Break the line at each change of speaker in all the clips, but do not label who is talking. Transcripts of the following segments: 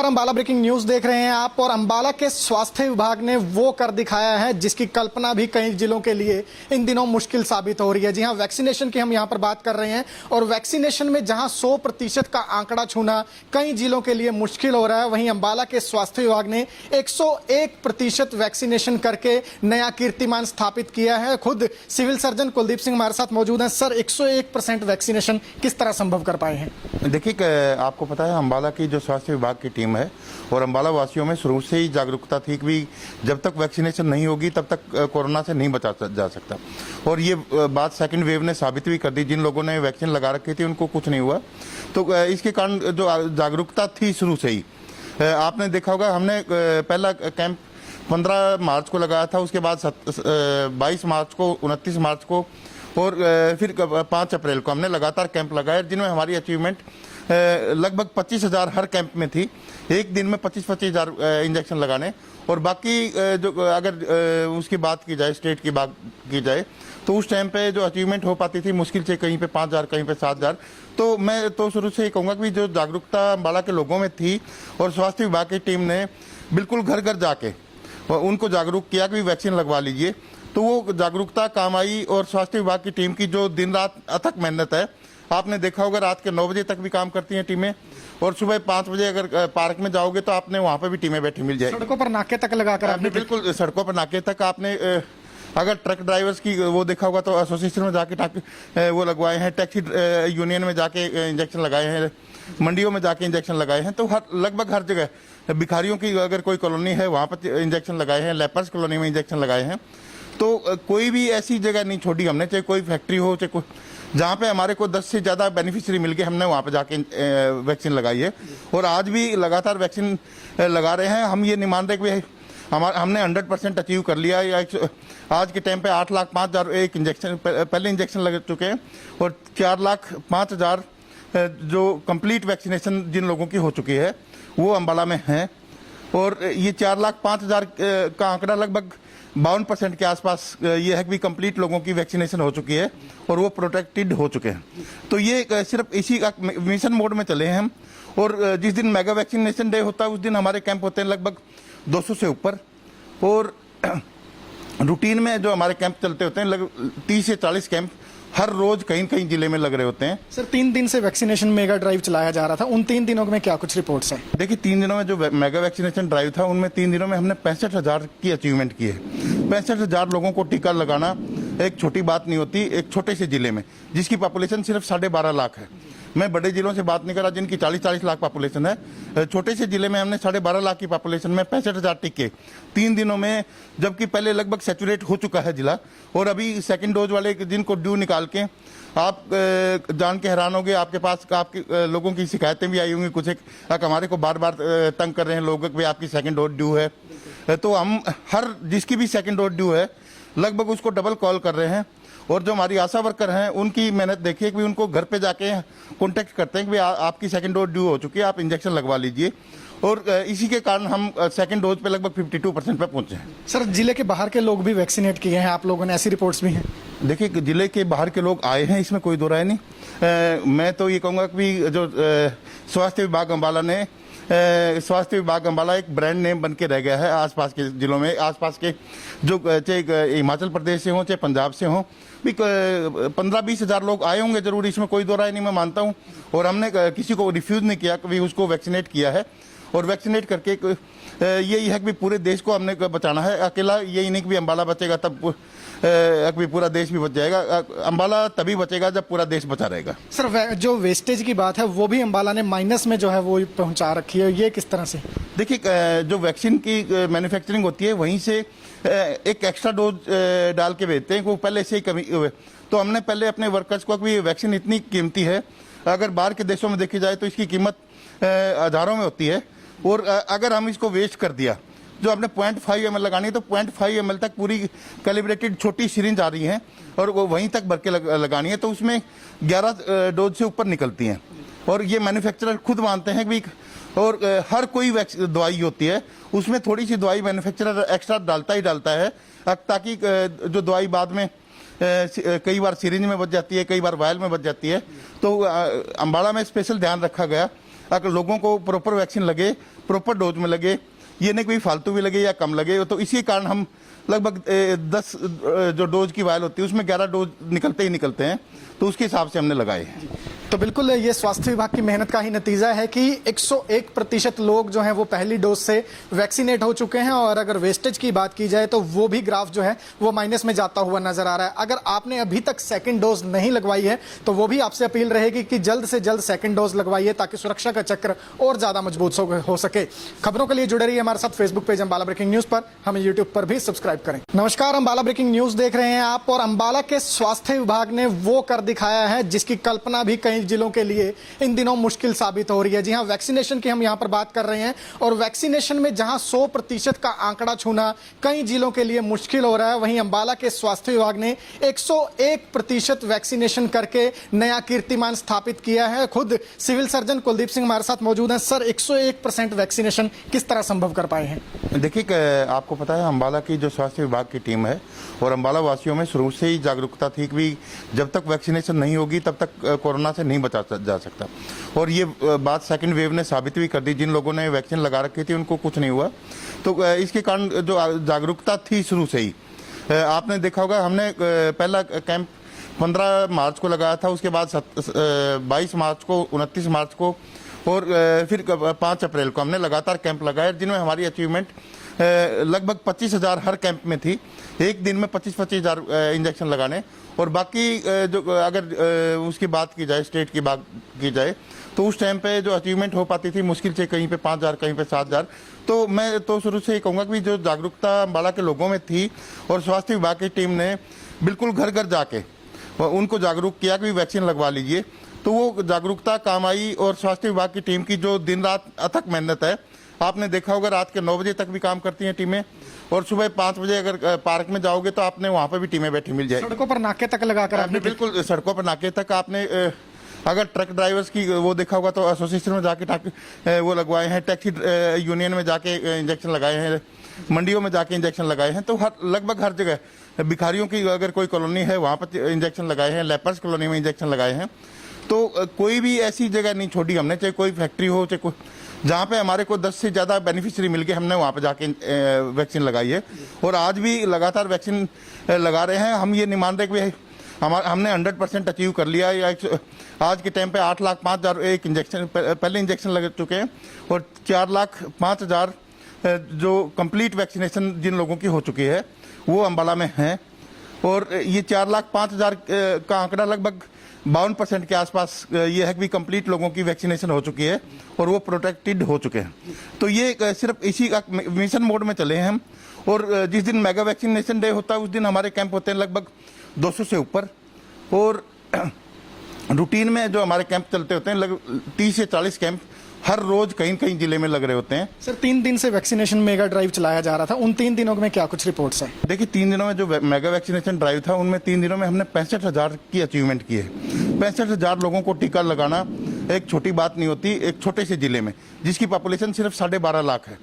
Ambala breaking news देख रहे हैं आप। और अंबाला के स्वास्थ्य विभाग ने वो कर दिखाया है जिसकी कल्पना भी कई जिलों के लिए इन दिनों मुश्किल साबित हो रही है। जी हां, वैक्सीनेशन की हम यहां पर बात कर रहे हैं और वैक्सीनेशन में जहां 100% का आंकड़ा छूना कई जिलों के लिए मुश्किल हो रहा है, वहीं अंबाला के स्वास्थ्य विभाग ने 101% वैक्सीनेशन करके नया कीर्तिमान स्थापित किया है। खुद सिविल सर्जन कुलदीप सिंह हमारे साथ मौजूद हैं। सर, 101% वैक्सीनेशन किस तरह संभव कर पाए हैं?
देखिए, आपको पता है अंबाला की जो स्वास्थ्य विभाग की टीम है और अंबाला वासियों में शुरू से ही जागरूकता थी कि जब तक वैक्सीनेशन नहीं होगी तब तक कोरोना से नहीं बचा जा सकता। और ये बात सेकंड वेव ने साबित भी कर दी। जिन लोगों ने वैक्सीन लगा रखी थी उनको कुछ नहीं हुआ। तो इसके कारण जो जागरूकता थी शुरू से ही, आपने देखा होगा, हमने पहला कैंप 15 मार्च को लगाया था, उसके बाद 22 मार्च को, 29 मार्च को और फिर 5 अप्रैल को हमने लगातार कैंप लगाए, जिनमें हमारी अचीवमेंट लगभग 25,000 हर कैंप में थी। एक दिन में 25,000 इंजेक्शन लगाने। और बाकी जो अगर उसकी बात की जाए, स्टेट की बात की जाए, तो उस टाइम पे जो अचीवमेंट हो पाती थी मुश्किल से कहीं पे 5,000, कहीं पे 7,000। तो मैं तो शुरू से ही कहूँगा कि जो जागरूकता अंबाला के लोगों में थी और स्वास्थ्य विभाग की टीम ने बिल्कुल घर घर जाके उनको जागरूक किया कि वैक्सीन लगवा लीजिए, तो वो जागरूकता काम आई। और स्वास्थ्य विभाग की टीम की जो दिन रात अथक मेहनत है, आपने देखा होगा, रात के 9 बजे तक भी काम करती हैं टीमें, और सुबह 5 बजे अगर पार्क में जाओगे तो आपने वहां पे भी टीमें बैठी मिल जाएगी।
सड़कों पर नाके तक लगाकर आपने,
बिल्कुल सड़कों पर नाके तक आपने, अगर ट्रक ड्राइवर्स की वो देखा होगा तो एसोसिएशन में जाके वो लगवाए हैं, टैक्सी यूनियन में जाके इंजेक्शन लगाए हैं, मंडियों में जाके इंजेक्शन लगाए हैं। तो लगभग हर जगह भिखारियों की अगर कोई कॉलोनी है वहां पर इंजेक्शन लगाए हैं, लेपर्स कॉलोनी में इंजेक्शन लगाए हैं। तो कोई भी ऐसी जगह नहीं छोड़ी हमने, चाहे कोई फैक्ट्री हो, चाहे कोई, जहाँ पे हमारे को 10 से ज़्यादा बेनिफिशियरी मिल गए, हमने वहाँ पे जाके वैक्सीन लगाई है। और आज भी लगातार वैक्सीन लगा रहे हैं। हम ये नहीं मान रहे कि हमने 100% अचीव कर लिया। या आज के टाइम पे 8,05,000 एक इंजेक्शन, पहले इंजेक्शन लग चुके हैं, और 4,05,000 जो कंप्लीट वैक्सीनेशन जिन लोगों की हो चुकी है वो अंबाला में है। और ये 4,05,000 का आंकड़ा लगभग 52% के आसपास ये है कि कंप्लीट लोगों की वैक्सीनेशन हो चुकी है और वो प्रोटेक्टेड हो चुके हैं। तो ये सिर्फ इसी का मिशन मोड में चले हैं हम। और जिस दिन मेगा वैक्सीनेशन डे होता है उस दिन हमारे कैंप होते हैं लगभग 200 से ऊपर। और रूटीन में जो हमारे कैंप चलते होते हैं लगभग 30 से 40 कैंप हर रोज कहीं कहीं जिले में लग रहे होते हैं।
सर, 3 दिन से वैक्सीनेशन मेगा ड्राइव चलाया जा रहा था, उन 3 दिनों में क्या कुछ रिपोर्ट्स हैं?
देखिए, 3 दिनों में जो मेगा वैक्सीनेशन ड्राइव था उनमें 3 दिनों में हमने 65,000 की अचीवमेंट की है। 65,000 लोगों को टीका लगाना एक छोटी बात नहीं होती, एक छोटे से जिले में जिसकी पॉपुलेशन सिर्फ 12.5 लाख है। मैं बड़े जिलों से बात नहीं कर रहा जिनकी 40-40 लाख पॉपुलेशन है। छोटे से जिले में हमने 12.5 लाख की पॉपुलेशन में 65,000 टीके 3 दिनों में, जबकि पहले लगभग सैचुरेट हो चुका है जिला। और अभी सेकंड डोज वाले जिनको ड्यू निकाल के आप जान के हैरान होंगे, आपके पास आपके लोगों की शिकायतें भी आई होंगी कुछ, एक हमारे को बार बार तंग कर रहे हैं लोग कि आपकी सेकंड डोज ड्यू है। तो हम हर जिसकी भी सेकंड डोज ड्यू है लगभग उसको डबल कॉल कर रहे हैं। और जो हमारी आशा वर्कर हैं उनकी मेहनत देखिए कि उनको घर पे जाके कांटेक्ट करते हैं कि आपकी सेकंड डोज ड्यू हो चुकी है, आप इंजेक्शन लगवा लीजिए। और इसी के कारण हम सेकंड डोज पे लगभग 52% पे पहुंचे हैं।
सर, जिले के बाहर के लोग भी वैक्सीनेट किए हैं आप लोगों ने, ऐसी रिपोर्ट्स भी हैं?
देखिए, जिले के बाहर के लोग आए हैं, इसमें कोई दो राय नहीं। मैं तो ये कहूँगा कि जो स्वास्थ्य विभाग अंबाला ने, स्वास्थ्य विभाग अंबाला एक ब्रांड नेम बन के रह गया है आसपास के जिलों में। आसपास के जो चाहे हिमाचल प्रदेश से हों चाहे पंजाब से हों, भी 15-20 हज़ार लोग आए होंगे जरूर, इसमें कोई दो राय नहीं, मैं मानता हूँ। और हमने किसी को रिफ्यूज नहीं किया, कभी उसको वैक्सीनेट किया है। और वैक्सीनेट करके यही है कि पूरे देश को हमने बचाना है। अकेला यही नहीं कि अंबाला बचेगा तब पूरा देश भी बच जाएगा। अंबाला तभी बचेगा जब पूरा देश बचा रहेगा।
सर, जो वेस्टेज की बात है वो भी अंबाला ने माइनस में जो है वो पहुंचा रखी है, ये किस तरह से?
देखिए, जो वैक्सीन की मैन्युफैक्चरिंग होती है वहीं से एक एक्स्ट्रा डोज डाल के भेजते हैं, वो पहले से ही कमी हुए। तो हमने पहले अपने वर्कर्स को कि वैक्सीन इतनी कीमती है, अगर बाहर के देशों में देखी जाए तो इसकी कीमत हजारों में होती है। और अगर हम इसको वेस्ट कर दिया, जो हमने 0.5 ml लगानी है तो 0.5 ml तक पूरी कैलिब्रेटेड छोटी सिरिंज आ रही है और वो वहीं तक भर के लगानी है, तो उसमें 11 डोज से ऊपर निकलती हैं। और ये मैन्युफैक्चरर खुद मानते हैं कि, और हर कोई दवाई होती है उसमें थोड़ी सी दवाई मैन्युफैक्चरर एक्स्ट्रा डालता ही डालता है, ताकि जो दवाई बाद में कई बार सिरिंज में बच जाती है, कई बार वायल में बच जाती है। तो अंबाला में स्पेशल ध्यान रखा गया अगर लोगों को प्रॉपर वैक्सीन लगे, प्रॉपर डोज में लगे, ये नहीं कोई फालतू भी लगे या कम लगे, तो इसी कारण हम लगभग 10 जो डोज की वायल होती है उसमें 11 डोज निकलते ही निकलते हैं, तो उसके हिसाब से हमने लगाए हैं।
तो बिल्कुल ये स्वास्थ्य विभाग की मेहनत का ही नतीजा है कि 101% लोग जो हैं वो पहली डोज से वैक्सीनेट हो चुके हैं, और अगर वेस्टेज की बात की जाए तो वो भी ग्राफ जो है वो माइनस में जाता हुआ नजर आ रहा है। अगर आपने अभी तक सेकंड डोज नहीं लगवाई है तो वो भी आपसे अपील रहेगी कि जल्द से जल्द सेकंड डोज लगवाइए, ताकि सुरक्षा का चक्र और ज्यादा मजबूत हो सके। खबरों के लिए जुड़े रहिए हमारे साथ Facebook page Ambala breaking news पर, हमें यूट्यूब पर भी सब्सक्राइब करें। नमस्कार, अंबाला ब्रेकिंग न्यूज देख रहे हैं आप, और अंबाला के स्वास्थ्य विभाग ने वो कर दिखाया है जिसकी कल्पना भी कई जिलों के लिए इन दिनों मुश्किल साबित हो रही है। जी हां, वैक्सीनेशन की हम यहां पर बात कर रहे हैं, और वैक्सीनेशन में जहां 100% का आंकड़ा छूना कई जिलों के लिए मुश्किल हो रहा है, वहीं अंबाला के स्वास्थ्य विभाग ने 101% वैक्सीनेशन करके नया कीर्तिमान स्थापित किया है। खुद सिविल सर्जन कुलदीप सिंह हमारे साथ मौजूद हैं। सर, 101% वैक्सीनेशन किस तरह संभव कर पाए हैं?
देखिए, आपको पता है अंबाला की जो स्वास्थ्य विभाग की टीम है और अंबाला वासियों में शुरू से ही जागरूकता थी कि जब तक वैक्सीनेशन नहीं होगी तब तक कोरोना से नहीं बचा जा सकता, और ये बात सेकंड वेव ने साबित भी कर दी। जिन लोगों ने वैक्सीन लगा रखी थी उनको कुछ नहीं हुआ, तो इसके कारण जो जागरूकता थी शुरू से ही, आपने देखा होगा हमने पहला कैंप 15 मार्च को लगाया था, उसके बाद 22 मार्च को, 29 मार्च को, और फिर 5 अप्रैल को हमने लगातार कैंप लगाए, जिनमें हमारी अचीवमेंट लगभग 25,000 हर कैंप में थी। एक दिन में 25,000 इंजेक्शन लगाने, और बाकी जो अगर उसकी बात की जाए, स्टेट की बात की जाए, तो उस टाइम पे जो अचीवमेंट हो पाती थी मुश्किल से कहीं पे 5,000, कहीं पे 7,000। तो मैं तो शुरू से ही कहूँगा कि जो जागरूकता अंबाला के लोगों में थी, और स्वास्थ्य विभाग की टीम ने बिल्कुल घर घर जाके उनको जागरूक किया कि वैक्सीन लगवा लीजिए, तो वो जागरूकता काम आई। और स्वास्थ्य विभाग की टीम की जो दिन रात अथक मेहनत है, आपने देखा होगा रात के 9 बजे तक भी काम करती हैं टीमें, और सुबह 5 बजे अगर पार्क में जाओगे तो आपने वहाँ पर भी टीमें बैठी मिल जाएगी।
सड़कों पर नाके तक लगाकर
आपने बिल्कुल सड़कों पर नाके तक आपने अगर ट्रक ड्राइवर्स की वो देखा होगा तो एसोसिएशन में जाके वो लगवाए हैं, टैक्सी यूनियन में जाके इंजेक्शन लगाए हैं, मंडियों में जाके इंजेक्शन लगाए हैं, तो लगभग हर जगह भिखारियों की अगर कोई कॉलोनी है वहाँ पर इंजेक्शन लगाए हैं, लेपर्स कॉलोनी में इंजेक्शन लगाए हैं। तो कोई भी ऐसी जगह नहीं छोड़ी हमने, चाहे कोई फैक्ट्री हो, चाहे कोई, जहाँ पे हमारे को 10 से ज़्यादा बेनिफिशियरी मिल गए, हमने वहाँ पे जाके वैक्सीन लगाई है, और आज भी लगातार वैक्सीन लगा रहे हैं। हम ये नहीं मान रहे कि हमने 100% अचीव कर लिया, या आज के टाइम पे 8,05,000 एक इंजेक्शन पहले इंजेक्शन लग चुके हैं, और 4,05,000 जो कंप्लीट वैक्सीनेशन जिन लोगों की हो चुकी है वो अंबाला में है, और ये 4,05,000 का आंकड़ा लगभग 52% के आसपास ये है कि कंप्लीट लोगों की वैक्सीनेशन हो चुकी है और वो प्रोटेक्टेड हो चुके हैं। तो ये सिर्फ इसी का मिशन मोड में चले हैं हम, और जिस दिन मेगा वैक्सीनेशन डे होता है उस दिन हमारे कैंप होते हैं लगभग 200 से ऊपर, और रूटीन में जो हमारे कैंप चलते होते हैं लगभग 30 से 40 कैंप हर रोज कहीं कहीं जिले में लग रहे होते हैं।
सर, 3 दिन से वैक्सीनेशन मेगा ड्राइव चलाया जा रहा था, उन 3 दिनों में क्या कुछ रिपोर्ट्स है?
देखिए, 3 दिनों में जो मेगा वैक्सीनेशन ड्राइव था उनमें 3 दिनों में हमने 65,000 की अचीवमेंट की है। 65,000 लोगों को टीका लगाना एक छोटी बात नहीं होती, एक छोटे से जिले में जिसकी पॉपुलेशन सिर्फ 12.5 लाख है।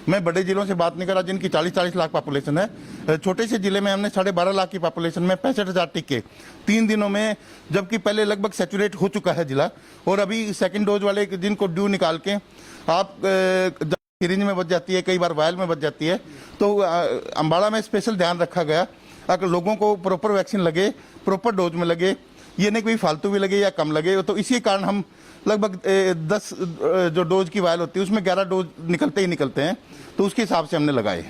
मैं बड़े जिलों से बात नहीं कर रहा जिनकी 40-40 लाख पॉपुलेशन है। छोटे से जिले में हमने 12.5 लाख की पॉपुलेशन में 65,000 टीके 3 दिनों में, जबकि पहले लगभग सैचुरेट हो चुका है जिला, और अभी सेकंड डोज वाले दिन को ड्यू निकाल के आप सिरिंज में बच जाती है, कई बार वायल में बच जाती है। तो अंबाला में स्पेशल ध्यान रखा गया, अगर लोगों को प्रॉपर वैक्सीन लगे, प्रॉपर डोज में लगे, ये नहीं कोई फालतू भी लगे या कम लगे, तो इसी कारण हम लगभग 10 जो डोज की वायल होती है उसमें 11 डोज निकलते ही निकलते हैं, तो उसके हिसाब से हमने लगाए।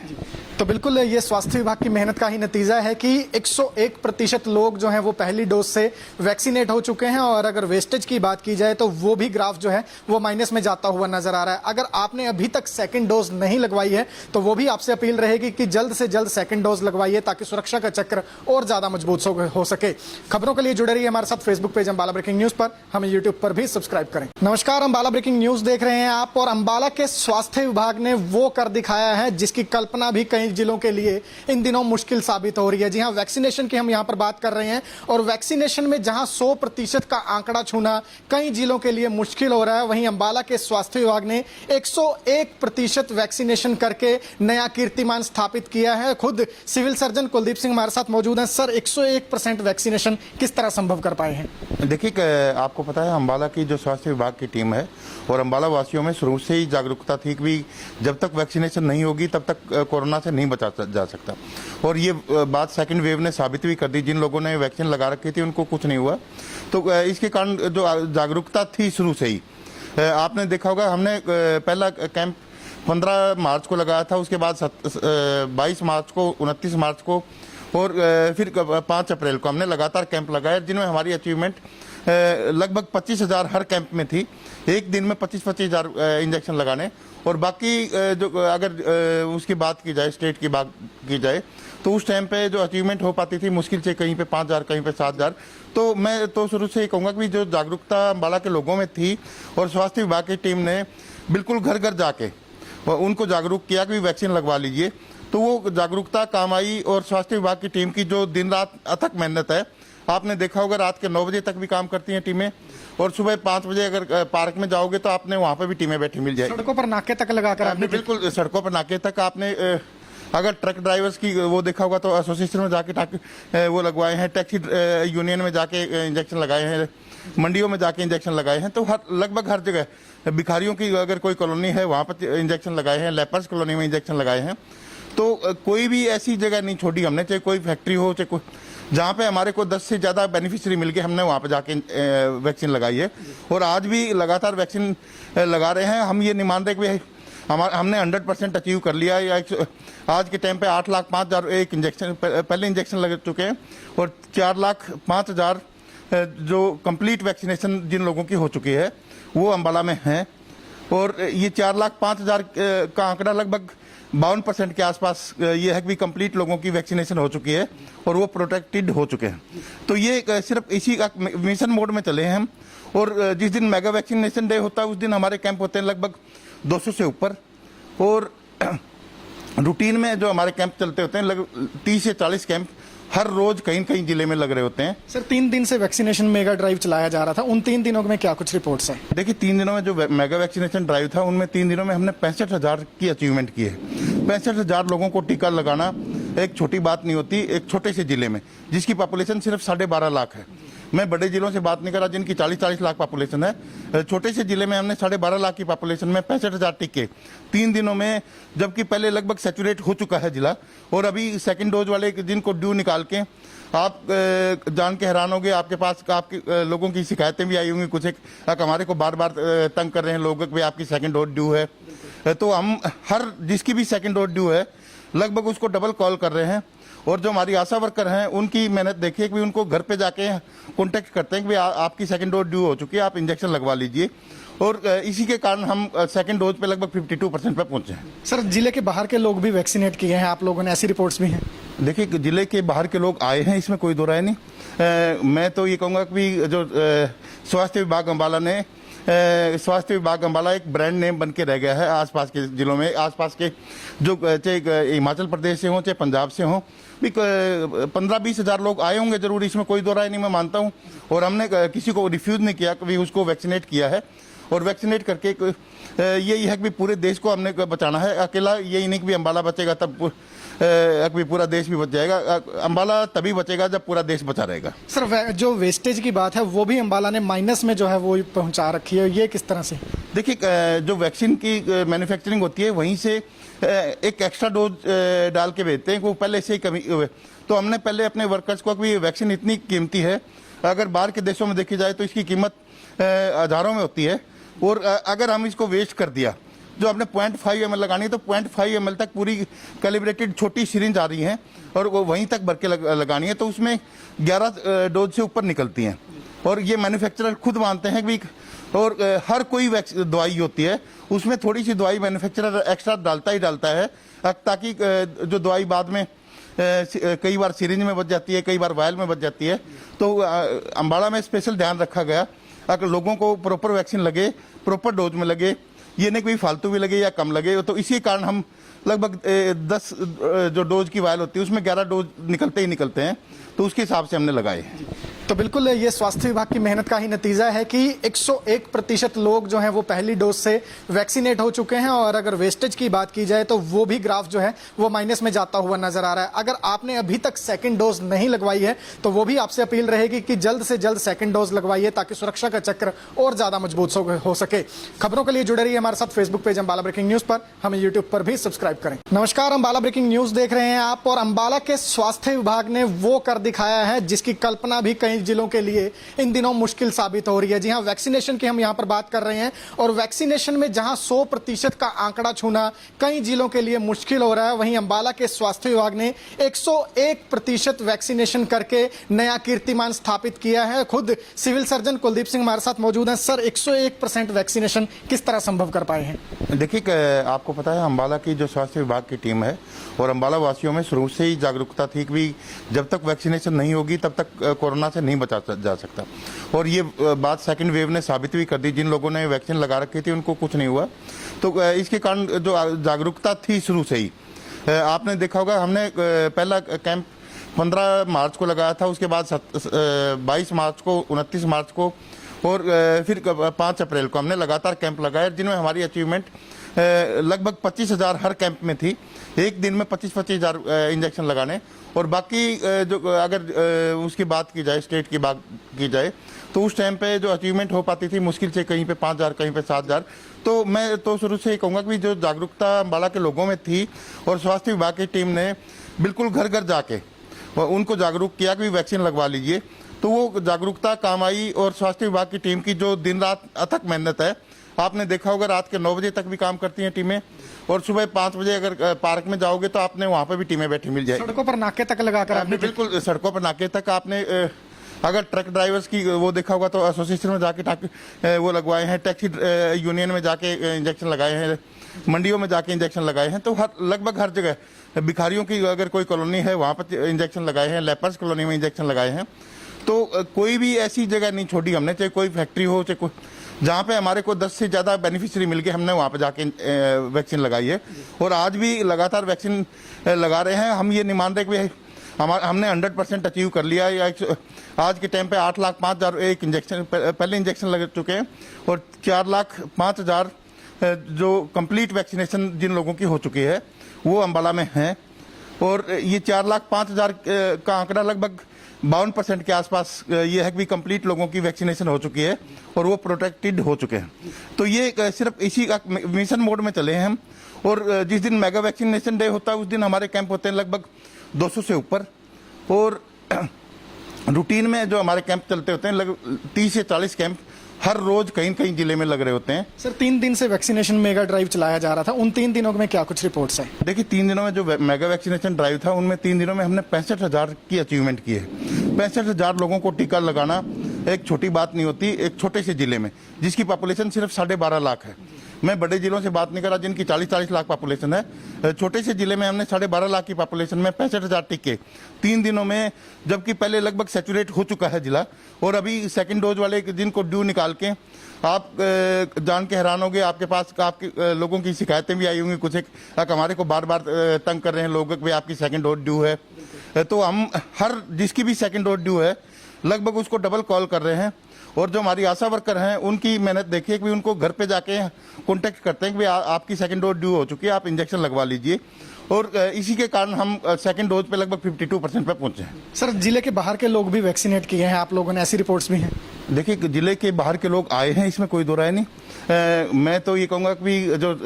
तो बिल्कुल ये स्वास्थ्य विभाग की मेहनत का ही नतीजा है कि 101% लोग जो हैं वो पहली डोज से वैक्सीनेट हो चुके हैं, और अगर वेस्टेज की बात की जाए तो वो भी ग्राफ जो है वो माइनस में जाता हुआ नजर आ रहा है। अगर आपने अभी तक सेकंड डोज नहीं लगवाई है तो वो भी आपसे अपील रहेगी कि जल्द से जल्द सेकंड डोज लगवाइए, ताकि सुरक्षा का चक्र और ज्यादा मजबूत हो सके। खबरों के लिए जुड़े रहिए हमारे साथ Facebook page Ambala breaking news पर, हमें यूट्यूब पर भी सब्सक्राइब करें। नमस्कार, अंबाला ब्रेकिंग न्यूज देख रहे हैं आप, और अंबाला के स्वास्थ्य विभाग ने वो कर दिखाया है जिसकी कल्पना भी कई कई जिलों के लिए इन दिनों मुश्किल साबित हो रही है। जी हाँ, वैक्सीनेशन की हम यहाँ पर बात कर रहे हैं और वैक्सीनेशन में जहाँ 100% का आंकड़ा छूना कई जिलों के लिए मुश्किल हो रहा है, वहीं अंबाला के स्वास्थ्य विभाग ने 101% वैक्सीनेशन करके नया कीर्तिमान स्थापित किया है। खुद सिविल सर्जन कुलदीप सिंह हमारे साथ मौजूद हैं। सर, 101% वैक्सीनेशन किस तरह संभव कर पाए हैं?
देखिए, आपको पता है अम्बाला की जो स्वास्थ्य विभाग की टीम है और अम्बाला वासियों में शुरू से ही जागरूकता थी कि जब तक वैक्सीनेशन नहीं होगी तब तक कोरोना से नहीं बचा जा सकता। और ये बात सेकंड वेव ने साबित भी कर दी। जिन लोगों ने वैक्सीन लगा रखी थी उनको कुछ नहीं हुआ। तो इसके कारण जो जागरूकता थी शुरू से ही, आपने देखा होगा हमने पहला कैंप 15 मार्च को लगाया था, उसके बाद 22 मार्च को, 29 मार्च को और फिर 5 अप्रैल को हमने लगातार कैंप लगाए, जिनमें हमारी अचीवमेंट लगभग 25,000 हर कैंप में थी। एक दिन में 25,000 इंजेक्शन लगाने। और बाकी जो अगर उसकी बात की जाए, स्टेट की बात की जाए, तो उस टाइम पे जो अचीवमेंट हो पाती थी मुश्किल से कहीं पे 5,000, कहीं पे 7,000। तो मैं तो शुरू से ही कहूँगा कि जो जागरूकता अम्बाला के लोगों में थी और स्वास्थ्य विभाग की टीम ने बिल्कुल घर घर जाके उनको जागरूक किया कि वैक्सीन लगवा लीजिए, तो वो जागरूकता काम आई। और स्वास्थ्य विभाग की टीम की जो दिन रात अथक मेहनत है, आपने देखा होगा रात के 9 बजे तक भी काम करती हैं टीमें, और सुबह 5 बजे अगर पार्क में जाओगे तो आपने वहाँ पे भी टीमें बैठी मिल जाएगी।
सड़कों पर नाके तक लगाकर आपने
बिल्कुल सड़कों पर नाके तक आपने अगर ट्रक ड्राइवर्स की वो देखा होगा तो एसोसिएशन में जाके वो लगवाए हैं, टैक्सी यूनियन में जाके इंजेक्शन लगाए हैं, मंडियों में जाके इंजेक्शन लगाए हैं। तो लगभग हर जगह भिखारियों की अगर कोई कॉलोनी है वहाँ पर इंजेक्शन लगाए हैं, लेपर्स कॉलोनी में इंजेक्शन लगाए हैं। तो कोई भी ऐसी जगह नहीं छोड़ी हमने, चाहे कोई फैक्ट्री हो, चाहे कोई, जहाँ पे हमारे को 10 से ज़्यादा बेनिफिशियरी मिल गए, हमने वहाँ पे जाके वैक्सीन लगाई है। और आज भी लगातार वैक्सीन लगा रहे हैं। हम ये नहीं मान रहे कि हमने 100% अचीव कर लिया। या आज के टाइम पे 8,05,000 एक इंजेक्शन पहले इंजेक्शन लग चुके हैं और 4,05,000 जो कंप्लीट वैक्सीनेशन जिन लोगों की हो चुकी है वो अम्बाला में हैं। और ये 4,05,000 का आंकड़ा लगभग 52% के आसपास ये है कि कंप्लीट लोगों की वैक्सीनेशन हो चुकी है और वो प्रोटेक्टेड हो चुके हैं। तो ये सिर्फ इसी का मिशन मोड में चले हैं हम। और जिस दिन मेगा वैक्सीनेशन डे होता है उस दिन हमारे कैंप होते हैं लगभग 200 से ऊपर। और रूटीन में जो हमारे कैंप चलते होते हैं लगभग 30 से 40 कैंप हर रोज कहीं कहीं जिले में लग रहे होते हैं।
सर, 3 दिन से वैक्सीनेशन मेगा ड्राइव चलाया जा रहा था, उन 3 दिनों में क्या कुछ रिपोर्ट्स हैं?
देखिए, 3 दिनों में जो मेगा वैक्सीनेशन ड्राइव था उनमें 3 दिनों में हमने 65,000 की अचीवमेंट की है। 65,000 लोगों को टीका लगाना एक छोटी बात नहीं होती एक छोटे से जिले में जिसकी पॉपुलेशन सिर्फ 12.5 लाख है। मैं बड़े जिलों से बात नहीं कर रहा जिनकी 40-40 लाख पॉपुलेशन है। छोटे से जिले में हमने 12.5 लाख की पॉपुलेशन में 65,000 टीके 3 दिनों में, जबकि पहले लगभग सैचुरेट हो चुका है जिला। और अभी सेकंड डोज वाले जिनको ड्यू निकाल के आप जान के हैरान होंगे, आपके पास आपके लोगों की शिकायतें भी आई होंगी कुछ एक हमारे को बार बार तंग कर रहे हैं लोग कि आपकी सेकंड डोज ड्यू है। तो हम हर जिसकी भी सेकंड डोज ड्यू है लगभग उसको डबल कॉल कर रहे हैं। और जो हमारी आशा वर्कर हैं उनकी मेहनत देखिए कि उनको घर पे जाके कांटेक्ट करते हैं कि आपकी सेकंड डोज ड्यू हो चुकी है, आप इंजेक्शन लगवा लीजिए। और इसी के कारण हम सेकंड डोज पे लगभग 52% पे पहुंचे हैं।
सर, जिले के बाहर के लोग भी वैक्सीनेट किए हैं आप लोगों ने, ऐसी रिपोर्ट्स भी हैं?
देखिए, जिले के बाहर के लोग आए हैं, इसमें कोई दो राय नहीं। मैं तो ये कहूँगा कि जो स्वास्थ्य विभाग अम्बाला ने स्वास्थ्य विभाग अम्बाला एक ब्रांड नेम बन के रह गया है आसपास के जिलों में। आसपास के जो चाहे हिमाचल प्रदेश से हों चाहे पंजाब से हों भी 15-20 हज़ार लोग आए होंगे जरूर, इसमें कोई दो राय नहीं, मैं मानता हूँ। और हमने किसी को रिफ्यूज नहीं किया, कभी उसको वैक्सीनेट किया है। और वैक्सीनेट करके यही है कि पूरे देश को हमने बचाना है। अकेला यही नहीं कि अम्बाला बचेगा तब पूरा देश भी बच जाएगा। अम्बाला तभी बचेगा जब पूरा देश बचा रहेगा।
सर, जो वेस्टेज की बात है वो भी अम्बाला ने माइनस में जो है वो पहुंचा रखी है, ये किस तरह से?
देखिए, जो वैक्सीन की मैन्युफैक्चरिंग होती है वहीं से एक एक्स्ट्रा डोज डाल के भेजते हैं, वो पहले से ही कमी हुए। तो हमने पहले अपने वर्कर्स को कि वैक्सीन इतनी कीमती है, अगर बाहर के देशों में देखी जाए तो इसकी कीमत हज़ारों में होती है। और अगर हम इसको वेस्ट कर दिया, जो हमने 0.5 ml लगानी है तो 0.5 ml तक पूरी कैलिब्रेटेड छोटी सिरिंज आ रही हैं और वो वहीं तक भर के लगानी है, तो उसमें 11 डोज से ऊपर निकलती हैं। और ये मैन्युफैक्चरर खुद मानते हैं कि और हर कोई दवाई होती है उसमें थोड़ी सी दवाई मैन्युफैक्चरर एक्स्ट्रा डालता ही डालता है, ताकि जो दवाई बाद में कई बार सिरिंज में बच जाती है, कई बार वायल में बच जाती है। तो अम्बाला में स्पेशल ध्यान रखा गया अगर लोगों को प्रॉपर वैक्सीन लगे, प्रॉपर डोज में लगे, ये नहीं कि फालतू भी लगे या कम लगे, तो इसी कारण हम लगभग 10 जो डोज की वायल होती है उसमें 11 डोज निकलते ही निकलते हैं, तो उसके हिसाब से हमने लगाए हैं।
तो बिल्कुल ये स्वास्थ्य विभाग की मेहनत का ही नतीजा है कि 101% लोग जो हैं वो पहली डोज से वैक्सीनेट हो चुके हैं, और अगर वेस्टेज की बात की जाए तो वो भी ग्राफ जो है वो माइनस में जाता हुआ नजर आ रहा है। अगर आपने अभी तक सेकंड डोज नहीं लगवाई है तो वो भी आपसे अपील रहेगी कि जल्द से जल्द सेकंड डोज लगवाइए, ताकि सुरक्षा का चक्र और ज्यादा मजबूत हो सके। खबरों के लिए जुड़े रहिए हमारे साथ Facebook page Ambala breaking news पर, हमें यूट्यूब पर भी सब्सक्राइब करें। नमस्कार, अंबाला ब्रेकिंग न्यूज देख रहे हैं आप, और अंबाला के स्वास्थ्य विभाग ने वो कर दिखाया है जिसकी कल्पना भी कई जिलों के लिए इन दिनों मुश्किल साबित हो रही है। जी हां, वैक्सीनेशन की हम यहां पर बात कर रहे हैं, और वैक्सीनेशन में जहां 100% का आंकड़ा छूना कई जिलों के लिए मुश्किल हो रहा है, वहीं अंबाला के स्वास्थ्य विभाग ने 101% वैक्सीनेशन करके नया कीर्तिमान स्थापित किया है। खुद सिविल सर्जन कुलदीप सिंह हमारे साथ मौजूद हैं। सर, 101% वैक्सीनेशन किस तरह संभव कर पाए हैं?
देखिए, आपको पता है अम्बाला की जो स्वास्थ्य विभाग की टीम है और अम्बाला वासियों में शुरू से ही जागरूकता थी कि जब तक वैक्सीनेशन नहीं होगी तब तक कोरोना से नहीं बचा जा सकता, और ये बात सेकंड वेव ने साबित भी कर दी। जिन लोगों ने वैक्सीन लगा रखी थी उनको कुछ नहीं हुआ, तो इसके कारण जो जागरूकता थी शुरू से ही। आपने देखा होगा, हमने पहला कैंप 15 मार्च को लगाया था, उसके बाद 22 मार्च को, 29 मार्च को, और फिर 5 अप्रैल को हमने लगातार कैंप लगाए, जिनमें हमारी अचीवमेंट लगभग 25,000 हर कैंप में थी। एक दिन में 25,000 इंजेक्शन लगाने, और बाकी जो अगर उसकी बात की जाए, स्टेट की बात की जाए, तो उस टाइम पे जो अचीवमेंट हो पाती थी मुश्किल से कहीं पे 5,000, कहीं पे 7,000। तो मैं तो शुरू से ही कहूँगा कि जो जागरूकता अम्बाला के लोगों में थी, और स्वास्थ्य विभाग की टीम ने बिल्कुल घर घर जाके उनको जागरूक किया कि वैक्सीन लगवा लीजिए, तो वो जागरूकता काम आई। और स्वास्थ्य विभाग की टीम की जो दिन रात अथक मेहनत है, आपने देखा होगा रात के 9 बजे तक भी काम करती हैं टीमें, और सुबह 5 बजे अगर पार्क में जाओगे तो आपने वहाँ पे भी टीमें बैठी मिल जाएगी।
सड़कों पर नाके तक लगाकर आपने
बिल्कुल सड़कों पर नाके तक आपने अगर ट्रक ड्राइवर्स की वो देखा होगा तो एसोसिएशन में जाके वो लगवाए हैं, टैक्सी यूनियन में जाके इंजेक्शन लगाए हैं, मंडियों में जाके इंजेक्शन लगाए हैं, तो लगभग हर जगह भिखारियों की अगर कोई कॉलोनी है वहाँ पर इंजेक्शन लगाए हैं, लेपर्स कॉलोनी में इंजेक्शन लगाए हैं। तो कोई भी ऐसी जगह नहीं छोड़ी हमने, चाहे कोई फैक्ट्री हो, चाहे कोई, जहाँ पे हमारे को 10 से ज़्यादा बेनिफिशियरी मिल गए, हमने वहाँ पे जाके वैक्सीन लगाई है, और आज भी लगातार वैक्सीन लगा रहे हैं। हम ये नहीं मान रहे कि हमने 100% अचीव कर लिया, या आज के टाइम पे 8,05,000 एक इंजेक्शन पहले इंजेक्शन लग चुके हैं, और 4,05,000 जो कंप्लीट वैक्सीनेशन जिन लोगों की हो चुकी है वो अम्बाला में हैं, और ये 4,05,000 का आंकड़ा लगभग 52% के आसपास ये है कि कंप्लीट लोगों की वैक्सीनेशन हो चुकी है और वो प्रोटेक्टेड हो चुके हैं। तो ये सिर्फ इसी मिशन मोड में चले हैं हम, और जिस दिन मेगा वैक्सीनेशन डे होता है उस दिन हमारे कैंप होते हैं लगभग 200 से ऊपर, और रूटीन में जो हमारे कैंप चलते होते हैं लगभग 30 से 40 कैंप हर रोज कहीं कहीं जिले में लग रहे होते हैं।
सर, 3 दिन से वैक्सीनेशन मेगा ड्राइव चलाया जा रहा था, उन 3 दिनों में क्या कुछ रिपोर्ट्स हैं?
देखिए, 3 दिनों में जो मेगा वैक्सीनेशन ड्राइव था उनमें 3 दिनों में हमने 65,000 की अचीवमेंट की है। 65,000 लोगों को टीका लगाना एक छोटी बात नहीं होती, एक छोटे से जिले में जिसकी पॉपुलेशन सिर्फ 12.5 लाख है। मैं बड़े जिलों से बात नहीं कर रहा जिनकी 40-40 लाख पॉपुलेशन है। छोटे से जिले में हमने 12.5 लाख की पॉपुलेशन में 65,000 टीके 3 दिनों में, जबकि पहले लगभग सैचुरेट हो चुका है जिला, और अभी सेकंड डोज वाले जिनको ड्यू निकाल के आप जान के हैरान होंगे, आपके पास आपके लोगों की शिकायतें भी आई होंगी कुछ, एक हमारे को बार बार तंग कर रहे हैं लोग कि आपकी सेकंड डोज ड्यू है। तो हम हर जिसकी भी सेकंड डोज ड्यू है लगभग उसको डबल कॉल कर रहे हैं, और जो हमारी आशा वर्कर हैं उनकी मेहनत देखिए कि उनको घर पे जाके कांटेक्ट करते हैं कि आपकी सेकंड डोज ड्यू हो चुकी है, आप इंजेक्शन लगवा लीजिए, और इसी के कारण हम सेकंड डोज पे लगभग 52% पे पहुंचे हैं।
सर, जिले के बाहर के लोग भी वैक्सीनेट किए हैं आप लोगों ने, ऐसी रिपोर्ट्स भी हैं?
देखिए, जिले के बाहर के लोग आए हैं, इसमें कोई दो राय नहीं। मैं तो ये कहूँगा कि जो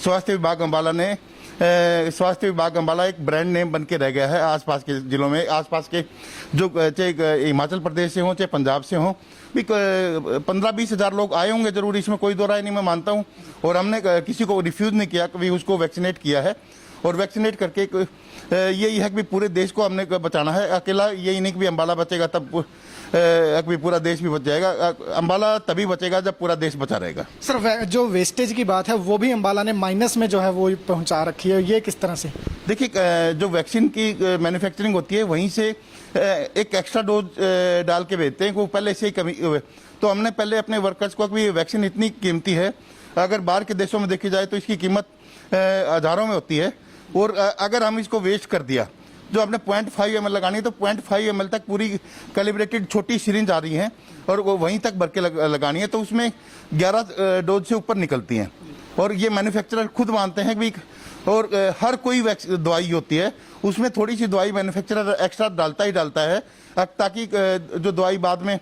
स्वास्थ्य विभाग अम्बाला ने स्वास्थ्य विभाग अम्बाला एक ब्रांड नेम बन के रह गया है आसपास के जिलों में, आसपास के जो चाहे हिमाचल प्रदेश से हों चाहे पंजाब से हों, भी 15-20 हज़ार लोग आए होंगे जरूर, इसमें कोई दो राय नहीं, मैं मानता हूं। और हमने किसी को रिफ्यूज नहीं किया, कभी उसको वैक्सीनेट किया है, और वैक्सीनेट करके यही है कि पूरे देश को हमने बचाना है। अकेला यही नहीं कि अम्बाला बचेगा तब पूरा देश भी बच जाएगा, अम्बाला तभी बचेगा जब पूरा देश बचा रहेगा।
सर, जो वेस्टेज की बात है वो भी अम्बाला ने माइनस में जो है वो पहुंचा रखी है, ये किस तरह से?
देखिए, जो वैक्सीन की मैन्युफैक्चरिंग होती है वहीं से एक एक्स्ट्रा डोज डाल के भेजते हैं, वो पहले से ही कमी। तो हमने पहले अपने वर्कर्स को कि वैक्सीन इतनी कीमती है, अगर बाहर के देशों में देखी जाए तो इसकी कीमत हज़ारों में होती है। और अगर हम इसको वेस्ट कर दिया, जो आपने 0.5 ml लगानी है तो 0.5 ml तक पूरी कैलिब्रेटेड छोटी सिरिंज आ रही हैं और वो वहीं तक भर के लगानी है, तो उसमें 11 डोज से ऊपर निकलती हैं। और ये मैन्युफैक्चरर खुद मानते हैं कि और हर कोई दवाई होती है उसमें थोड़ी सी दवाई मैन्युफैक्चरर एक्स्ट्रा डालता ही डालता है, ताकि जो दवाई बाद में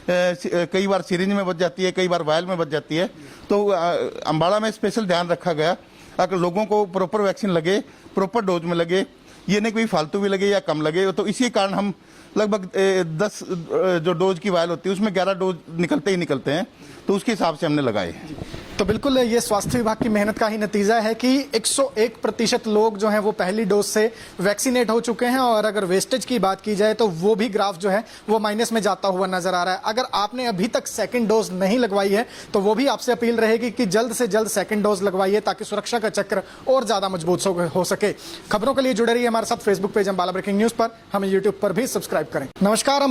कई बार सिरिंज में बच जाती है, कई बार वायल में बच जाती है। तो अम्बाला में स्पेशल ध्यान रखा गया अगर लोगों को प्रॉपर वैक्सीन लगे, प्रॉपर डोज में लगे, ये नहीं कोई फालतू भी लगे या कम लगे। तो इसी कारण हम लगभग 10 जो डोज की वायल होती है उसमें 11 डोज निकलते ही निकलते हैं, तो उसके हिसाब से हमने लगाए।
तो बिल्कुल ये स्वास्थ्य विभाग की मेहनत का ही नतीजा है कि 101% लोग जो हैं वो पहली डोज से वैक्सीनेट हो चुके हैं। और अगर वेस्टेज की बात की जाए तो वो भी ग्राफ जो है वो माइनस में जाता हुआ नजर आ रहा है। अगर आपने अभी तक सेकंड डोज नहीं लगवाई है तो वो भी आपसे अपील रहेगी कि जल्द से जल्द सेकंड डोज लगवाइए, ताकि सुरक्षा का चक्र और ज्यादा मजबूत हो सके। खबरों के लिए जुड़े रहिए हमारे साथ Facebook page Ambala breaking news पर, हमें यूट्यूब पर भी सब्सक्राइब करें। नमस्कार,